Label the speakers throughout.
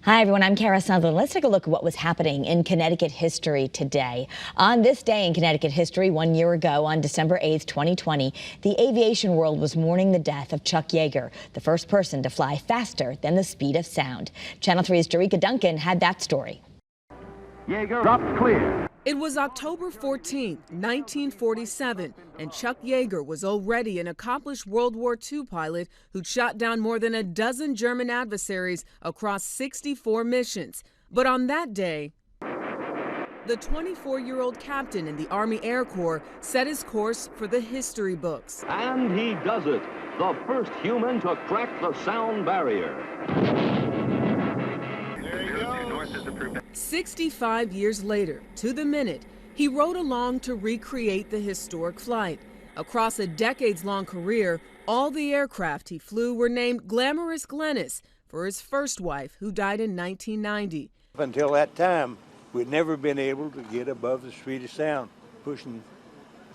Speaker 1: Hi, everyone. I'm Kara Sutherland. Let's take a look at what was happening in Connecticut history today. On this day in Connecticut history, 1 year ago, on December 8th, 2020, the aviation world was mourning the death of Chuck Yeager, the first person to fly faster than the speed of sound. Channel 3's Jerika Duncan had that story.
Speaker 2: Yeager dropped clear.
Speaker 3: It was October 14, 1947, and Chuck Yeager was already an accomplished World War II pilot who'd shot down more than a dozen German adversaries across 64 missions. But on that day, the 24-year-old captain in the Army Air Corps set his course for the history books.
Speaker 2: And he does it. The first human to crack the sound barrier.
Speaker 3: 65 years later, to the minute, he rode along to recreate the historic flight. Across a decades-long career, all the aircraft he flew were named Glamorous Glennis for his first wife, who died in 1990.
Speaker 4: Up until that time, we'd never been able to get above the speed of sound, pushing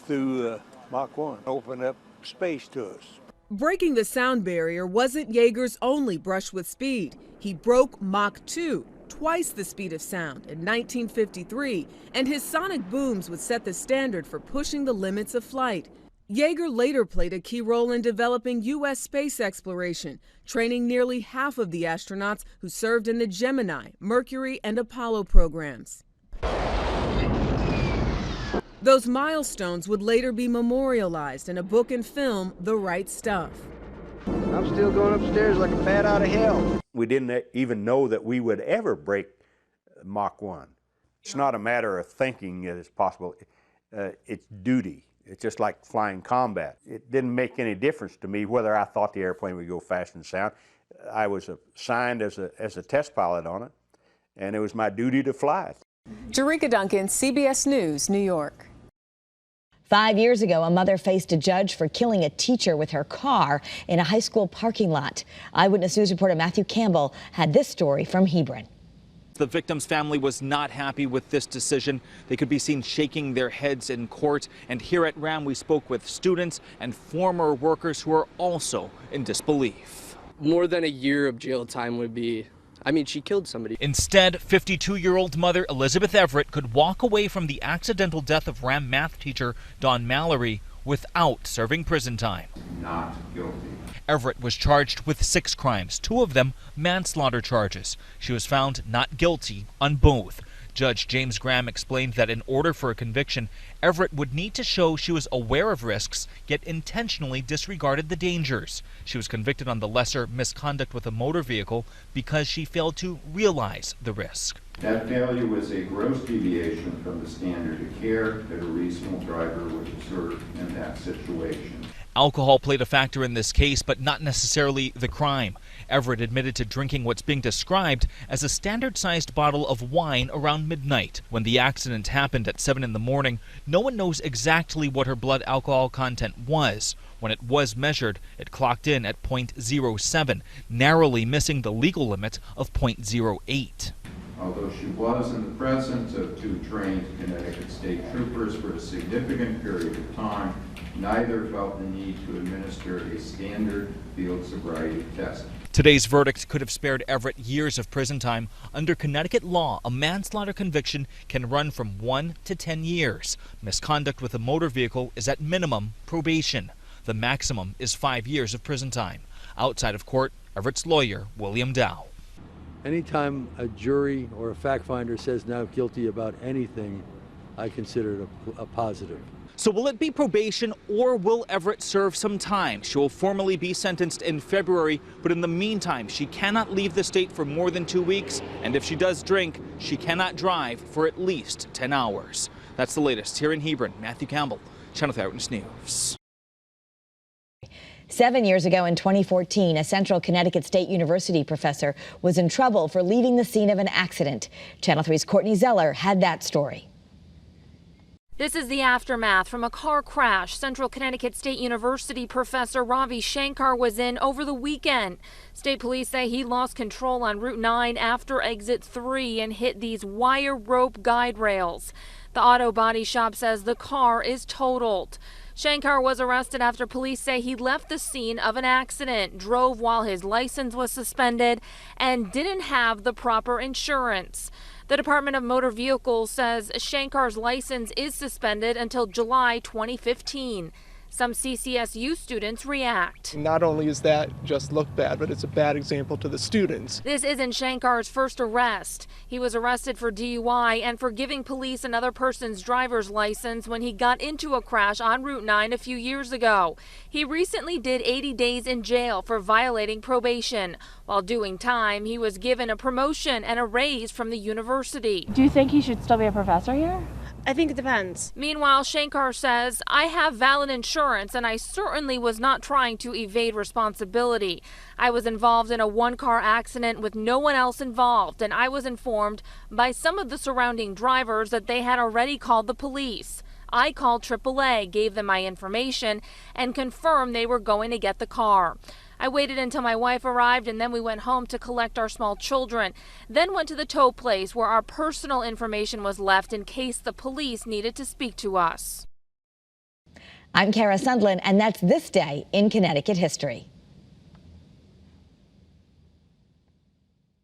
Speaker 4: through Mach 1, open up space to us.
Speaker 3: Breaking the sound barrier wasn't Yeager's only brush with speed. He broke Mach 2, twice the speed of sound, in 1953, and his sonic booms would set the standard for pushing the limits of flight. Yeager later played a key role in developing U.S. space exploration, training nearly half of the astronauts who served in the Gemini, Mercury, and Apollo programs. Those milestones would later be memorialized in a book and film, The Right Stuff.
Speaker 5: I'm still going upstairs like a bat out of hell.
Speaker 4: We didn't even know that we would ever break Mach 1. It's not a matter of thinking it is possible. It's duty. It's just like flying combat. It didn't make any difference to me whether I thought the airplane would go fast and sound. I was assigned as a test pilot on it, and it was my duty to fly it.
Speaker 6: Jerika Duncan, CBS News, New York.
Speaker 1: 5 years ago, a mother faced a judge for killing a teacher with her car in a high school parking lot. Eyewitness News reporter Matthew Campbell had this story from Hebron.
Speaker 7: The victim's family was not happy with this decision. They could be seen shaking their heads in court. And here at RAM, we spoke with students and former workers who are also in disbelief.
Speaker 8: More than a year of jail time would be, she killed somebody.
Speaker 7: Instead, 52-year-old mother Elizabeth Everett could walk away from the accidental death of RAM math teacher Don Mallory without serving prison time.
Speaker 9: Not guilty.
Speaker 7: Everett was charged with 6 crimes, 2 of them manslaughter charges. She was found not guilty on both. Judge James Graham explained that in order for a conviction, Everett would need to show she was aware of risks, yet intentionally disregarded the dangers. She was convicted on the lesser misconduct with a motor vehicle because she failed to realize the risk.
Speaker 9: That failure was a gross deviation from the standard of care that a reasonable driver would observe in that situation.
Speaker 7: Alcohol played a factor in this case, but not necessarily the crime. Everett admitted to drinking what's being described as a standard-sized bottle of wine around midnight. When the accident happened at 7 in the morning, no one knows exactly what her blood alcohol content was. When it was measured, it clocked in at 0.07, narrowly missing the legal limit of 0.08.
Speaker 9: Although she was in the presence of 2 trained Connecticut State Troopers for a significant period of time, neither felt the need to administer a standard field sobriety test.
Speaker 7: Today's verdict could have spared Everett years of prison time. Under Connecticut law, a manslaughter conviction can run from 1 to 10 years. Misconduct with a motor vehicle is at minimum probation. The maximum is 5 years of prison time. Outside of court, Everett's lawyer, William Dow.
Speaker 10: Anytime a jury or a fact finder says not guilty about anything, I consider it a positive.
Speaker 7: So will it be probation or will Everett serve some time? She will formally be sentenced in February, but in the meantime, she cannot leave the state for more than 2 weeks. And if she does drink, she cannot drive for at least 10 hours. That's the latest here in Hebron. Matthew Campbell, Channel 3 Eyewitness News.
Speaker 1: 7 years ago in 2014, a Central Connecticut State University professor was in trouble for leaving the scene of an accident. Channel 3's Courtney Zeller had that story.
Speaker 11: This is the aftermath from a car crash Central Connecticut State University professor Ravi Shankar was in over the weekend. State police say he lost control on Route 9 after exit 3 and hit these wire rope guide rails. The auto body shop says the car is totaled. Shankar was arrested after police say he left the scene of an accident, drove while his license was suspended, and didn't have the proper insurance. The Department of Motor Vehicles says Shankar's license is suspended until July 2015. Some CCSU students react.
Speaker 12: Not only is that just look bad, but it's a bad example to the students.
Speaker 11: This isn't Shankar's first arrest. He was arrested for DUI and for giving police another person's driver's license when he got into a crash on Route 9 a few years ago. He recently did 80 days in jail for violating probation. While doing time, he was given a promotion and a raise from the university.
Speaker 13: Do you think he should still be a professor here?
Speaker 14: I think it depends.
Speaker 11: Meanwhile, Shankar says, I have valid insurance and I certainly was not trying to evade responsibility. I was involved in a one-car accident with no one else involved, and I was informed by some of the surrounding drivers that they had already called the police. I called AAA, gave them my information, and confirmed they were going to get the car. I waited until my wife arrived, and then we went home to collect our small children, then went to the tow place where our personal information was left in case the police needed to speak to us.
Speaker 1: I'm Kara Sundlin, and that's This Day in Connecticut History.